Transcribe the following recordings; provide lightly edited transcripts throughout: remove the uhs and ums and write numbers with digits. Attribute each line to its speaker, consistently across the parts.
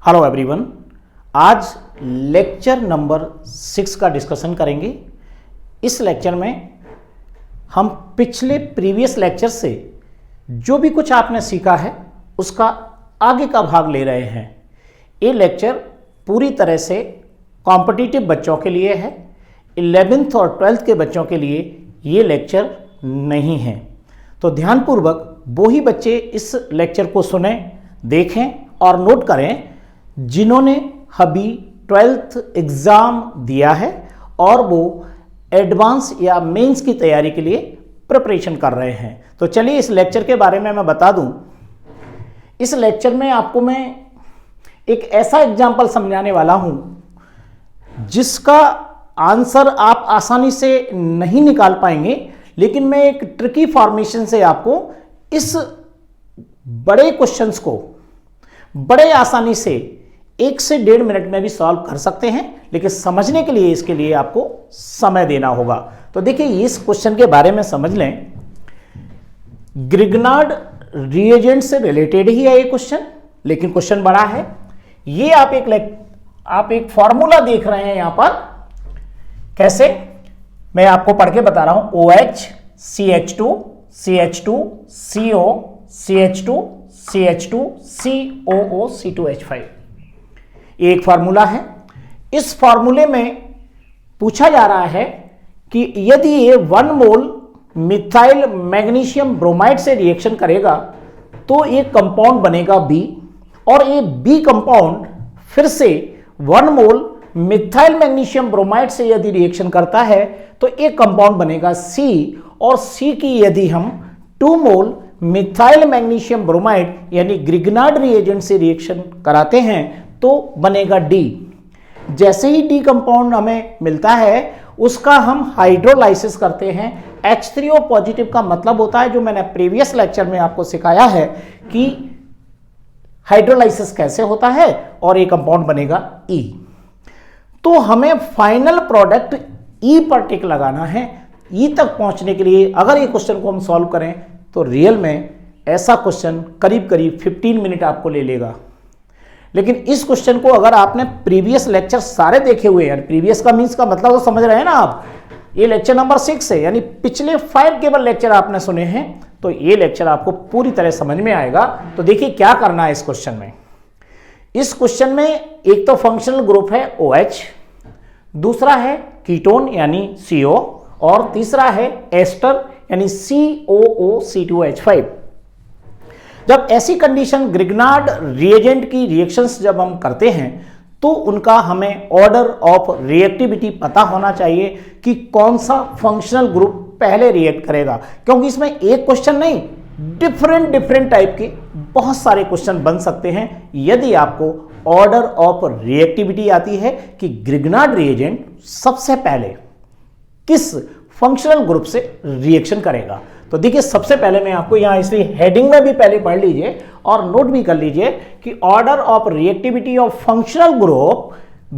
Speaker 1: Hello everyone, आज lecture number 6 का discussion करेंगे। इस लेक्चर में हम पिछले प्रीवियस लेक्चर से जो भी कुछ आपने सीखा है उसका आगे का भाग ले रहे हैं। ये लेक्चर पूरी तरह से कॉम्पिटिटिव बच्चों के लिए है। 11th और 12th के बच्चों के लिए ये लेक्चर नहीं है, तो ध्यानपूर्वक वो ही बच्चे इस लेक्चर को सुने, देखें और नोट करें जिन्होंने अभी 12th एग्ज़ाम दिया है और वो एडवांस या मेंस की तैयारी के लिए प्रिपरेशन कर रहे हैं। तो चलिए इस लेक्चर के बारे में मैं बता दूं। इस लेक्चर में आपको मैं एक ऐसा एग्जाम्पल समझाने वाला हूं जिसका आंसर आप आसानी से नहीं निकाल पाएंगे, लेकिन मैं एक ट्रिकी फॉर्मेशन से आपको इस बड़े क्वेश्चंस को बड़े आसानी से 1 से 1.5 मिनट में भी सॉल्व कर सकते हैं, लेकिन समझने के लिए इसके लिए आपको समय देना होगा। तो देखिए इस क्वेश्चन के बारे में समझ लें। ग्रिग्नार्ड रिएजेंट से रिलेटेड ही है ये क्वेश्चन, लेकिन क्वेश्चन बड़ा है। ये आप एक फॉर्मूला देख रहे हैं यहां पर। कैसे, मैं आपको पढ़ के बता रहा हूं। OH CH2 CH2 CO CH2 CH2 COO C2H5 एक फार्मूला है। इस फार्मूले में पूछा जा रहा है कि यदि ये 1 मोल मिथाइल मैग्नीशियम ब्रोमाइड से रिएक्शन करेगा तो ये कंपाउंड बनेगा B, और ये B कंपाउंड फिर से 1 मोल मिथाइल मैग्नीशियम ब्रोमाइड से यदि रिएक्शन करता है तो ये कंपाउंड बनेगा C, और C की यदि हम 2 मोल मिथाइल मैग्नीशियम ब्रोमाइड यानी ग्रिग्नार्ड रिएजेंट से रिएक्शन कराते हैं तो बनेगा D। जैसे ही D कंपाउंड हमें मिलता है उसका हम हाइड्रोलाइसिस करते हैं। H3O पॉजिटिव का मतलब होता है, जो मैंने प्रीवियस लेक्चर में आपको सिखाया है कि हाइड्रोलाइसिस कैसे होता है, और ये कंपाउंड बनेगा E। तो हमें फाइनल प्रोडक्ट E पर टिक लगाना है। E तक पहुंचने के लिए अगर ये क्वेश्चन को हम सॉल्व करें तो रियल में ऐसा क्वेश्चन करीब 15 मिनट आपको ले लेगा। लेकिन इस क्वेश्चन को अगर आपने प्रीवियस लेक्चर सारे देखे हुए हैं, प्रीवियस का मीन्स का मतलब तो समझ रहे हैं ना आप, ये लेक्चर नंबर 6 है, यानी पिछले 5 केवल लेक्चर आपने सुने हैं, तो ये लेक्चर आपको पूरी तरह समझ में आएगा। तो देखिए क्या करना है इस क्वेश्चन में। इस क्वेश्चन में एक तो फंक्शनल ग्रुप है OH, दूसरा है कीटोन यानी CO, और तीसरा है एस्टर यानी COO C2H5। जब ऐसी कंडीशन ग्रिग्नार्ड रिएजेंट की रिएक्शंस जब हम करते हैं तो उनका हमें ऑर्डर ऑफ रिएक्टिविटी पता होना चाहिए कि कौन सा फंक्शनल ग्रुप पहले रिएक्ट करेगा, क्योंकि इसमें एक क्वेश्चन नहीं, डिफरेंट टाइप के बहुत सारे क्वेश्चन बन सकते हैं यदि आपको ऑर्डर ऑफ रिएक्टिविटी आती है कि ग्रिग्नार्ड रिएजेंट सबसे पहले किस फंक्शनल ग्रुप से रिएक्शन करेगा। तो देखिए सबसे पहले मैं आपको यहां, इसलिए हेडिंग में भी पहले पढ़ लीजिए और नोट भी कर लीजिए कि order of reactivity of functional group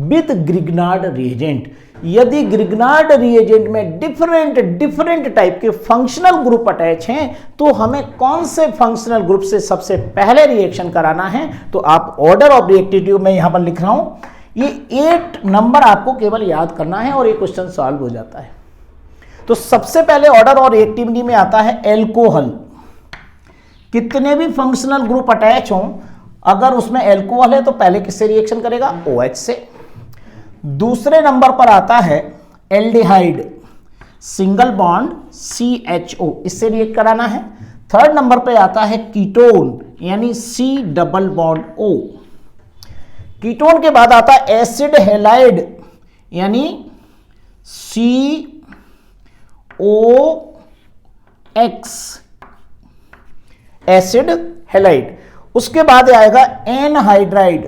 Speaker 1: with Grignard reagent. यदि ग्रिग्नार्ड रिएजेंट में डिफरेंट टाइप के फंक्शनल ग्रुप अटैच हैं तो हमें कौन से फंक्शनल ग्रुप से सबसे पहले रिएक्शन कराना है। तो आप ऑर्डर ऑफ रिएक्टिविटी में यहां पर लिख रहा हूं, ये 8 नंबर आपको केवल याद करना है और ये क्वेश्चन सॉल्व हो जाता है। तो सबसे पहले ऑर्डर और रिएक्टिविटी में आता है एल्कोहल। कितने भी फंक्शनल ग्रुप अटैच हों, अगर उसमें एल्कोहल है तो पहले किससे रिएक्शन करेगा, OH से। दूसरे नंबर पर आता है एल्डिहाइड, सिंगल बॉन्ड CHO, इससे रिएक्ट कराना है। थर्ड नंबर पे आता है कीटोन यानी C double bond O। Ketone के बाद आता है एसिड हैलाइड यानी COX, एसिड हैलाइड। उसके बाद आएगा एनहाइड्राइड।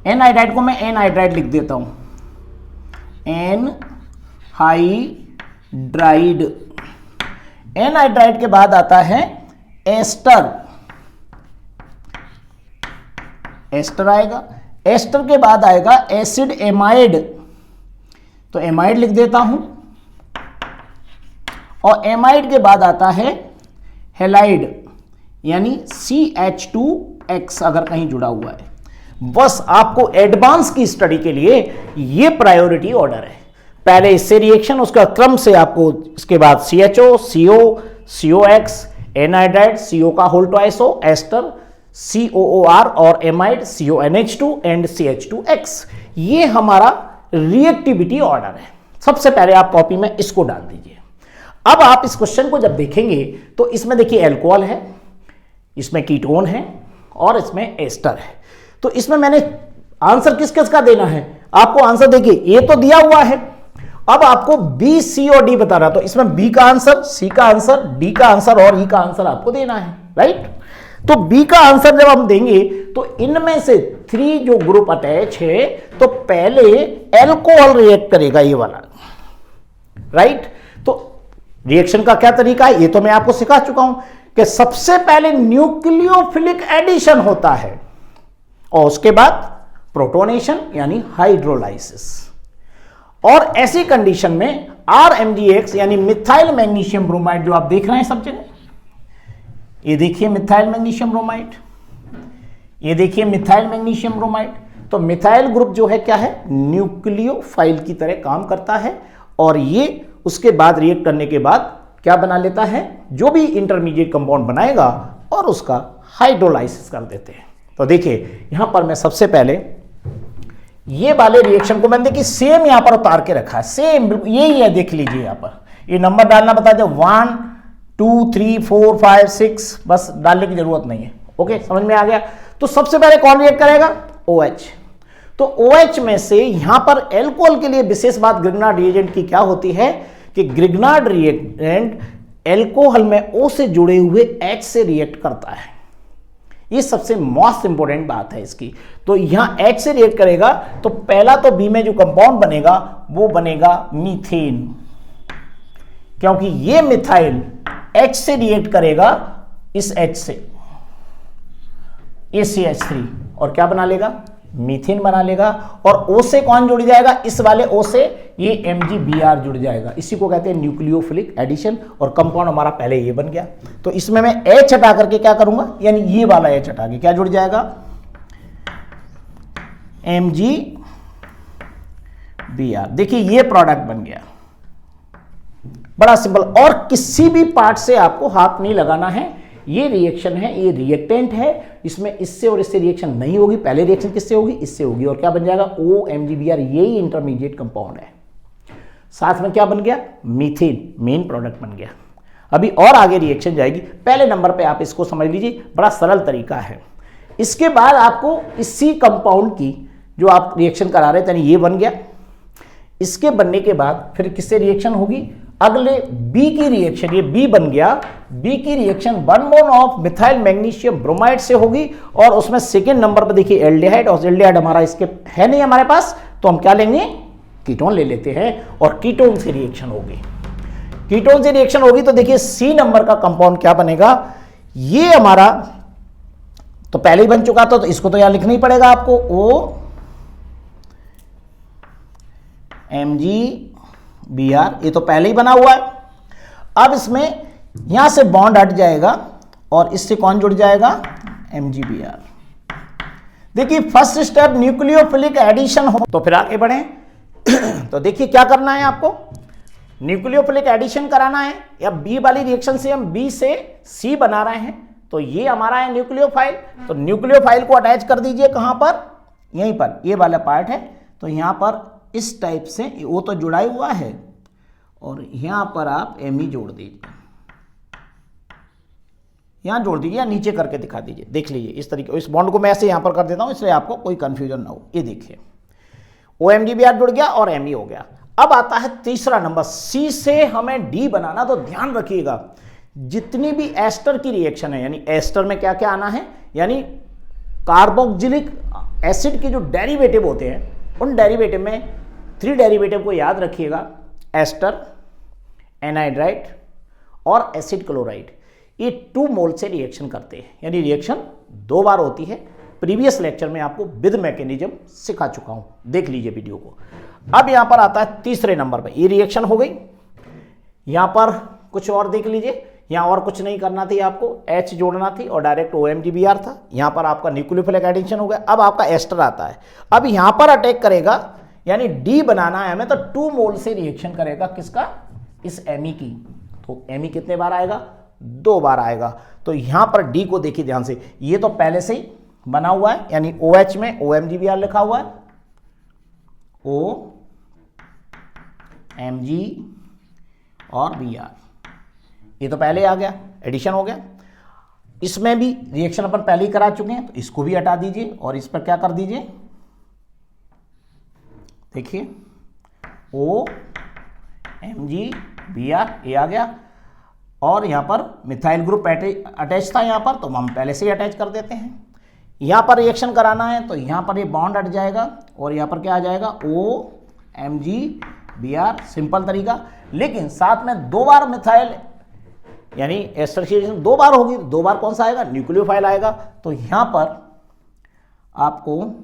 Speaker 1: एनहाइड्राइड को मैं एनहाइड्राइड लिख देता हूं, एनहाइड्राइड। एनहाइड्राइड के बाद आता है एस्टर, एस्टर आएगा। एस्टर के बाद आएगा एसिड एमाइड, तो एमाइड लिख देता हूं, और एमाइड के बाद आता है हैलाइड यानी CH2X अगर कहीं जुड़ा हुआ है। बस आपको एडवांस की स्टडी के लिए ये प्रायोरिटी ऑर्डर है। पहले इससे रिएक्शन, उसका क्रम से आपको इसके बाद CHO, CO, COX, anhydride, CO का होल ट्वाइस हो, एस्टर, COOR और एमाइड, CONH2 एंड CH2X। ये हमारा रिएक्टिविटी ऑर्डर है। सबसे पहले आप कॉपी में इसको डाल दीजिए। अब आप इस क्वेश्चन को जब देखेंगे तो इसमें देखिए एल्कोहल है, इसमें कीटोन है और इसमें एस्टर है। तो इसमें मैंने आंसर किस किस का देना है, आपको आंसर देखिए ए तो दिया हुआ है, अब आपको बी, सी और डी बता रहा, तो इसमें बी का आंसर, सी का आंसर, डी का आंसर और ई का आंसर आपको देना है, राइट। तो बी का आंसर जब हम देंगे तो इनमें से 3 जो ग्रुप अटैच है तो पहले एल्कोहल रिएक्ट करेगा ये वाला, राइट। तो रिएक्शन का क्या तरीका है ये तो मैं आपको सिखा चुका हूं कि सबसे पहले न्यूक्लियोफिलिक एडिशन होता है और उसके बाद प्रोटोनेशन यानी हाइड्रोलाइसिस। और ऐसी कंडीशन में RMgX यानी मिथाइल मैग्नीशियम ब्रोमाइड जो आप देख रहे हैं सब जगह, ये देखिए मिथाइल मैग्नीशियम ब्रोमाइड, ये देखिए मिथाइल मैग्नीशियम ब्रोमाइड। तो मिथाइल ग्रुप जो है क्या है, न्यूक्लियोफाइल की तरह काम करता है और ये उसके बाद रिएक्ट करने के बाद क्या बना लेता है, जो भी इंटरमीडिएट कंपाउंड बनाएगा और उसका हाइड्रोलाइसिस कर देते हैं। तो देखिए यहां पर मैं सबसे पहले ये वाले रिएक्शन को मैंने देखिए सेम यहां पर उतार के रखा है, सेम यही है, देख लीजिए यहां पर ये नंबर डालना बता दे 1 2 3 4 5 6, बस डालने की जरूरत नहीं है। ओके, समझ में आ गया। तो सबसे पहले कौन रिएक्ट करेगा, OH। तो OH में से यहां पर एल्कोहल के लिए विशेष बात ग्रिग्नार्ड रिएजेंट की क्या होती है कि ग्रिग्नार्ड रिएजेंट एल्कोहल में O से जुड़े हुए H से रिएक्ट करता है। ये सबसे मोस्ट इंपॉर्टेंट बात है इसकी। तो यहां H से रिएक्ट करेगा तो पहला तो बी में जो कंपाउंड बनेगा वो बनेगा मीथेन, क्योंकि ये मिथाइल H से रिएक्ट करेगा इस H से, ACH3 और क्या बना लेगा, मीथेन बना लेगा। और O से कौन जुड़ जाएगा, इस वाले O से ये MgBr जुड़ जाएगा। इसी को कहते हैं न्यूक्लियोफिलिक एडिशन और कंपाउंड हमारा पहले ये बन गया। तो इसमें मैं H हटा करके क्या करूंगा, यानी ये वाला H हटा के क्या जुड़ जाएगा, MgBr। देखिए ये प्रोडक्ट बन गया, बड़ा सिंपल। और किसी भी पार्ट से आपको हाथ नहीं लगाना है, ये रिएक्शन है, ये रिएक्टेंट है, इसमें इससे और इससे रिएक्शन नहीं होगी। पहले रिएक्शन किससे होगी, इससे होगी और क्या बन जाएगा, OMgBr। यही इंटरमीडिएट कंपाउंड है। साथ में क्या बन गया, मीथेन, मेन प्रोडक्ट बन गया। अभी और आगे रिएक्शन जाएगी, पहले नंबर पे आप इसको समझ लीजिए, बड़ा सरल तरीका है। इसके बाद आपको इसी कंपाउंड की जो आप रिएक्शन करा रहे थे, यानी ये बन गया, इसके बनने के बाद फिर किससे रिएक्शन होगी, अगले बी की रिएक्शन, ये बी बन गया, बी की reaction 1 mole of methyl magnesium bromide से होगी और उसमें सेकेंड नंबर पर देखिए एल्डिहाइड, और एल्डिहाइड हमारा इसके है नहीं हमारे पास, तो हम क्या लेंगे, कीटोन ले लेते हैं और कीटोन से रिएक्शन होगी। कीटोन से रिएक्शन होगी तो देखिए सी नंबर का कंपाउंड क्या बनेगा, ये हमारा तो पहले ही बन चुका था, तो इसको तो यहां लिखना ही पड़ेगा आपको, OMgBr, ये तो पहले ही बना हुआ है। अब इसमें यहां से बॉन्ड हट जाएगा और इससे कौन जुड़ जाएगा, MgBr। देखिए फर्स्ट स्टेप न्यूक्लियोफिलिक एडिशन हो, तो फिर आगे बढ़े। तो देखिए क्या करना है आपको, न्यूक्लियोफिलिक एडिशन कराना है, या बी वाली रिएक्शन से हम बी से सी बना रहे हैं, तो ये हमारा है न्यूक्लियोफाइल। तो न्यूक्लियोफाइल को अटैच कर दीजिए कहां पर, यहीं पर, ये वाला पार्ट है। तो यहां पर इस टाइप से वो तो जुड़ा ही हुआ है और यहां पर आप Me जोड़ दीजिए, यहां जोड़ दीजिए या नीचे करके दिखा दीजिए, देख लीजिए इस तरीके। इस बॉन्ड को मैं ऐसे यहां पर कर देता हूं, इसलिए आपको कोई कंफ्यूजन ना हो। ये देखिए OMgBr जुड़ गया और Me हो गया। अब आता है तीसरा नंबर, C से हमें D बनाना। तो ध्यान रखिएगा जितनी भी एस्टर की रिएक्शन है, यानी एस्टर में क्या क्या आना है, यानी कार्बोक्सिलिक एसिड के जो डेरिवेटिव होते हैं, उन डेरिवेटिव में 3 डेरिवेटिव को याद रखिएगा, एस्टर, एनाइड्राइड और एसिड क्लोराइड। ये 2 मोल से रिएक्शन करते हैं, यानी रिएक्शन 2 बार होती है। प्रीवियस लेक्चर में आपको विद मैकेनिज्म सिखा चुका हूं, देख लीजिए वीडियो को। अब यहां पर आता है तीसरे नंबर पे, ये रिएक्शन हो गई। यहां पर कुछ और देख लीजिए, यहाँ और कुछ नहीं करना थी, आपको H जोड़ना थी और डायरेक्ट OMGBr था। यहाँ पर आपका न्यूक्लियोफिलिक एडिशन हो गया। अब आपका एस्टर आता है, अब यहाँ पर अटैक करेगा, यानी D बनाना है हमें, तो 2 मोल से रिएक्शन करेगा किसका, इस Me की। तो Me कितने बार आएगा, 2 बार आएगा। तो यहाँ पर D को देखिए ध्यान से, ये तो पहले से ही बना हुआ है, यानी OH में OMGBr लिखा हुआ है, OMG और Br, ये तो पहले आ गया, एडिशन हो गया। इसमें भी रिएक्शन अपन पहले ही करा चुके हैं, तो इसको भी हटा दीजिए और इस पर क्या कर दीजिए, देखिए OMGBr, ये आ गया। और यहाँ पर मिथाइल ग्रुप अटैच था यहाँ पर, तो हम पहले से ही अटैच कर देते हैं। यहाँ पर रिएक्शन कराना है तो यहाँ पर ये बॉन्ड हट जाएगा और यहाँ पर क्या आ जाएगा, OMGBr, सिंपल तरीका। लेकिन साथ में 2 बार मिथाइल यानी एस्टरसिएशन 2 बार होगी, 2 बार कौन सा आएगा, न्यूक्लियोफाइल आएगा। तो यहाँ पर आपको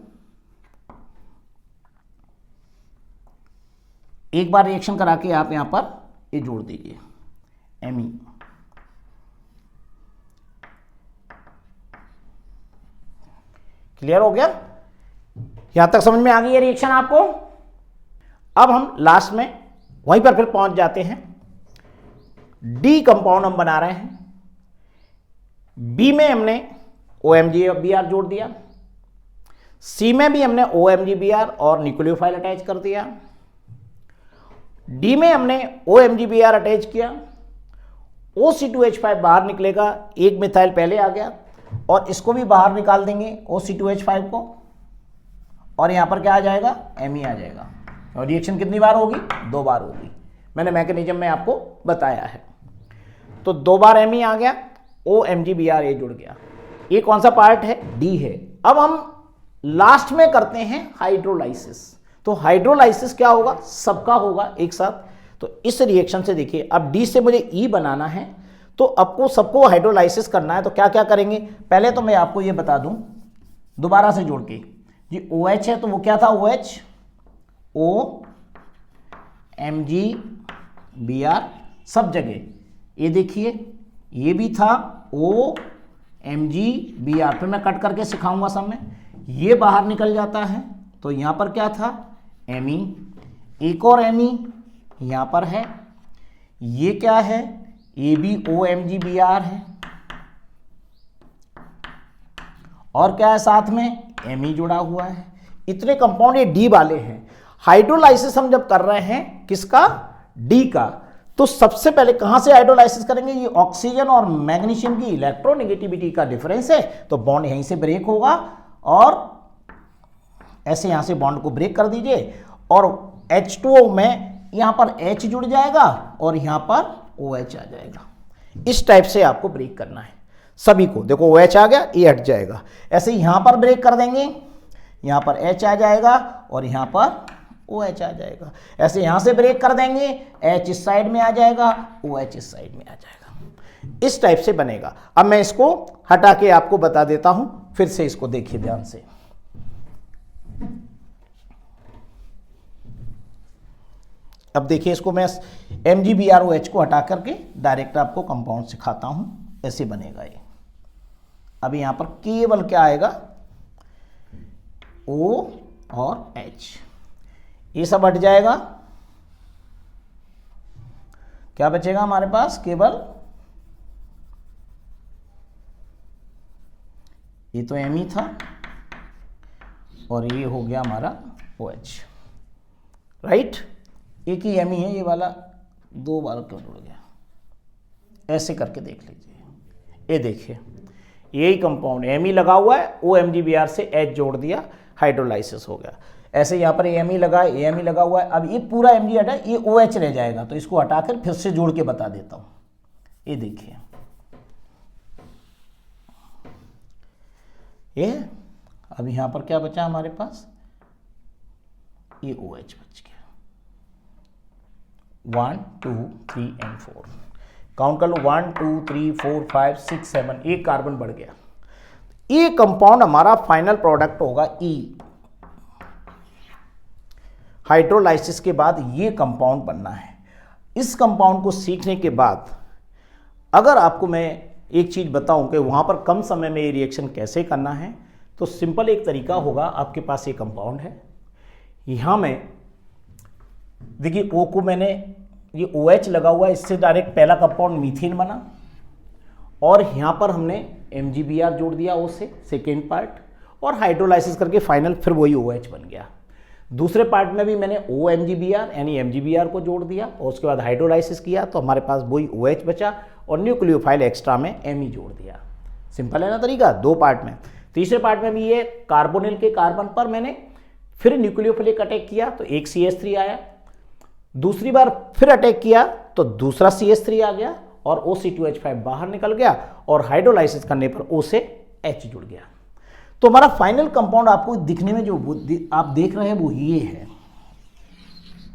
Speaker 1: एक बार रिएक्शन करा के आप यहाँ पर ये जोड़ दीजिए Me। क्लियर हो गया, यहां तक समझ में आ गई है रिएक्शन आपको। अब हम लास्ट में वहीं पर फिर पहुंच जाते हैं। डी कंपाउंड हम बना रहे हैं, बी में हमने OMGBr जोड़ दिया, सी में भी हमने OMGBr और न्यूक्लियोफाइल अटैच कर दिया, डी में हमने OMGBr अटैच किया, OC2H5 बाहर निकलेगा, एक मिथाइल पहले आ गया और इसको भी बाहर निकाल देंगे OC2H5 को, और यहां पर क्या आ जाएगा, Me आ जाएगा। और रिएक्शन कितनी बार होगी, 2 बार होगी, मैंने मैकेनिज्म में आपको बताया है। तो 2 बार Me आ गया, OMGBr ये जुड़ गया। ये कौन सा पार्ट है, D है। अब हम लास्ट में करते हैं हाइड्रोलाइसिस। तो हाइड्रोलाइसिस क्या होगा, सबका होगा एक साथ। तो इस रिएक्शन से देखिए, अब D से मुझे E बनाना है, तो आपको सबको हाइड्रोलाइसिस करना है। तो क्या क्या करेंगे, पहले तो मैं आपको ये बता दूं दोबारा से जोड़ के, ये OH है तो वो क्या था, OH OMGBr सब जगह, ये देखिए ये भी था OMGBr, फिर मैं कट करके सिखाऊंगा सब में, ये बाहर निकल जाता है। तो यहां पर क्या था, Me, एक और Me यहां पर है, ये क्या है, ये भी OMGBr है, और क्या है साथ में, Me जुड़ा हुआ है। इतने कंपाउंड ये D वाले हैं। हाइड्रोलाइसिस हम जब कर रहे हैं किसका, D का, तो सबसे पहले कहां से हाइड्रोलाइसिस करेंगे, ये ऑक्सीजन और मैग्नीशियम की इलेक्ट्रोनेगेटिविटी का डिफरेंस है, तो बॉन्ड यहीं से ब्रेक होगा और ऐसे यहां से बॉन्ड को ब्रेक कर दीजिए, और H2O में यहां पर H जुड़ जाएगा और यहां पर OH आ जाएगा। इस टाइप से आपको ब्रेक करना है सभी को। देखो OH आ गया, ये हट जाएगा, ऐसे यहां पर ब्रेक कर देंगे, यहां पर H आ जाएगा और यहां पर OH आ जाएगा। ऐसे यहां से ब्रेक कर देंगे, H इस साइड में आ जाएगा, OH इस साइड में आ जाएगा। इस टाइप से बनेगा। अब मैं इसको हटा के आपको बता देता हूं, फिर से इसको देखिए ध्यान से। अब देखिए इसको मैं MgBrOH को हटा करके डायरेक्ट आपको कंपाउंड सिखाता हूं, ऐसे बनेगा ये। अब यहां पर केवल क्या आएगा, O और H, ये सब हट जाएगा, क्या बचेगा हमारे पास, केवल ये तो Me था और ये हो गया हमारा OH, राइट। एक ही Me है, ये वाला 2 बार क्यों जुड़ गया, ऐसे करके देख लीजिए। ये देखिए यही कंपाउंड Me लगा हुआ है, OMGBr से H जोड़ दिया, हाइड्रोलाइसिस हो गया। ऐसे यहाँ पर Me लगा है, Me लगा हुआ है, अब ये पूरा Mg हटा, ये OH रह जाएगा, तो इसको हटाकर फिर से जोड़ के बता देता हूँ। ये देखिए ये, अब यहाँ पर क्या बचा हमारे पास, ये OH बच गया। 1 2 3 and 4 काउंट कर लो, 1 2 3 4 5 6 7, एक कार्बन बढ़ गया। ये कंपाउंड हमारा फाइनल प्रोडक्ट होगा E। हाइड्रोलाइसिस के बाद ये कंपाउंड बनना है। इस कंपाउंड को सीखने के बाद अगर आपको मैं एक चीज़ बताऊं कि वहाँ पर कम समय में ये रिएक्शन कैसे करना है, तो सिंपल एक तरीका होगा। आपके पास ये कंपाउंड है, यहाँ में देखिए O को मैंने ये OH लगा हुआ है, इससे डायरेक्ट पहला कंपाउंड मीथेन बना, और यहाँ पर हमने MgBr जोड़ दिया O से सेकेंड पार्ट, और हाइड्रोलाइसिस करके फाइनल फिर वही OH बन गया। दूसरे पार्ट में भी मैंने OMgBr यानी MgBr को जोड़ दिया और उसके बाद हाइड्रोलाइसिस किया तो हमारे पास वही OH बचा, और न्यूक्लियोफाइल एक्स्ट्रा में Me जोड़ दिया। सिंपल है ना तरीका, दो पार्ट में। तीसरे पार्ट में भी ये कार्बोनिल के कार्बन पर मैंने फिर न्यूक्लियोफिलिक अटैक किया तो एक CH3 आया, दूसरी बार फिर अटैक किया तो दूसरा CH3 आ गया और OC2H5 बाहर निकल गया, और हाइड्रोलाइसिस करने पर O से H जुड़ गया। तो हमारा फाइनल कंपाउंड आपको दिखने में जो आप देख रहे हैं वो ये है,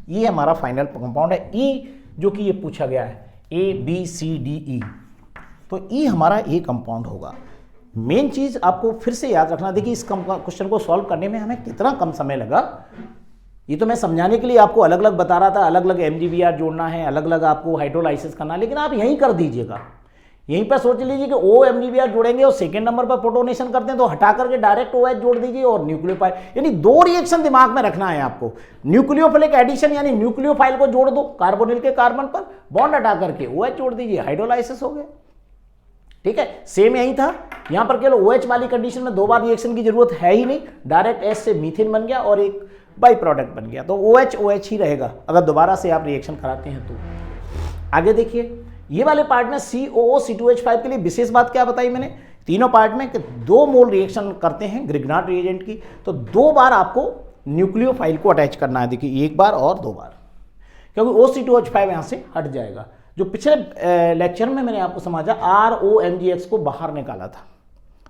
Speaker 1: ये हमारा फाइनल कंपाउंड है E, जो कि ये पूछा गया है ABCDE, तो E हमारा A कंपाउंड होगा। मेन चीज आपको फिर से याद रखना, देखिए इस क्वेश्चन को सॉल्व करने में हमें कितना कम समय लगा, ये तो मैं समझाने के लिए आपको अलग अलग बता रहा था, अलग अलग MgBr जोड़ना है, अलग अलग आपको हाइड्रोलाइसिस करना है, लेकिन आप यहीं कर दीजिएगा। यहीं पर सोच लीजिए कि OMgBr जोड़ेंगे और सेकेंड नंबर पर प्रोटोनेशन करते हैं तो हटा करके डायरेक्ट OH जोड़ दीजिए, और न्यूक्लियोफाइल, यानी दो रिएक्शन दिमाग में रखना है आपको। न्यूक्लियोफिलिक एडिशन यानी न्यूक्लियोफाइल को जोड़ दो कार्बोनिल के कार्बन पर, बॉन्ड हटा करके OH जोड़ दीजिए, हाइड्रोलाइसिस हो गया। ठीक है, सेम यही था यहां पर, केवल OH वाली कंडीशन में दो बार रिएक्शन की जरूरत है ही नहीं, डायरेक्ट S से मीथेन बन गया और एक बाई प्रोडक्ट बन गया, तो OH ही रहेगा अगर दोबारा से आप रिएक्शन कराते हैं तो। आगे देखिए ये वाले पार्ट में COO C2H5 के लिए विशेष बात क्या बताई मैंने, तीनों पार्ट में कि 2 मोल रिएक्शन करते हैं ग्रिग्नार्ड रिएजेंट की, तो 2 बार आपको न्यूक्लियोफाइल को अटैच करना है। देखिए एक बार और 2 बार, क्योंकि OC2H5 यहां से हट जाएगा। जो पिछले लेक्चर में मैंने आपको समझा ROMgX को बाहर निकाला था,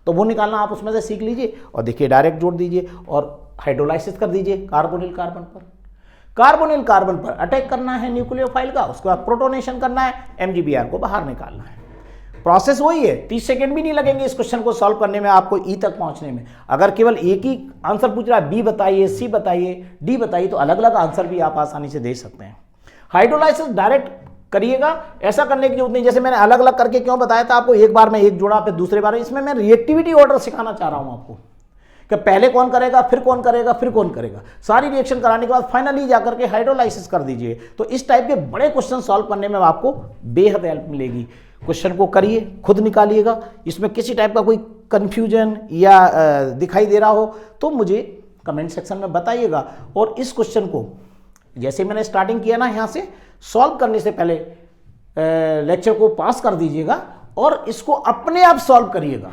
Speaker 1: तो वो निकालना आप उसमें से सीख लीजिए, और देखिए डायरेक्ट जोड़ दीजिए और हाइड्रोलाइसिस कर दीजिए कार्बोनिल कार्बन पर। कार्बोनिल कार्बन पर अटैक करना है न्यूक्लियोफाइल का, उसके बाद प्रोटोनेशन करना है, MgBr को बाहर निकालना है। प्रोसेस वही है, 30 सेकंड भी नहीं लगेंगे इस क्वेश्चन को सॉल्व करने में, आपको E तक पहुंचने में। अगर केवल एक ही आंसर पूछ रहा है, B बताइए, C बताइए, D बताइए, तो अलग अलग आंसर भी आप आसानी से दे सकते हैं। हाइड्रोलाइसिस डायरेक्ट करिएगा, ऐसा करने की जरूरत नहीं। जैसे मैंने अलग अलग करके क्यों बताया था आपको, एक बार में एक जोड़ा फिर दूसरे बार, इसमें मैं रिएक्टिविटी ऑर्डर सिखाना चाह रहा हूं आपको कि पहले कौन करेगा, फिर कौन करेगा, फिर कौन करेगा। सारी रिएक्शन कराने के बाद फाइनली जाकर के हाइड्रोलाइसिस कर दीजिए। तो इस टाइप के बड़े क्वेश्चन सॉल्व करने में आपको बेहद हेल्प मिलेगी। क्वेश्चन को करिए, खुद निकालिएगा, इसमें किसी टाइप का कोई कंफ्यूजन या दिखाई दे रहा हो तो मुझे कमेंट सेक्शन में बताइएगा। और इस क्वेश्चन को जैसे मैंने स्टार्टिंग किया ना, यहाँ से सॉल्व करने से पहले लेक्चर को पास कर दीजिएगा और इसको अपने आप सॉल्व करिएगा,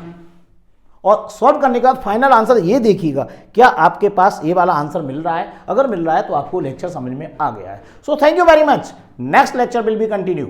Speaker 1: और सॉल्व करने के बाद फाइनल आंसर ये देखिएगा क्या आपके पास ये वाला आंसर मिल रहा है। अगर मिल रहा है तो आपको लेक्चर समझ में आ गया है। So thank you very much. Next lecture will be continue.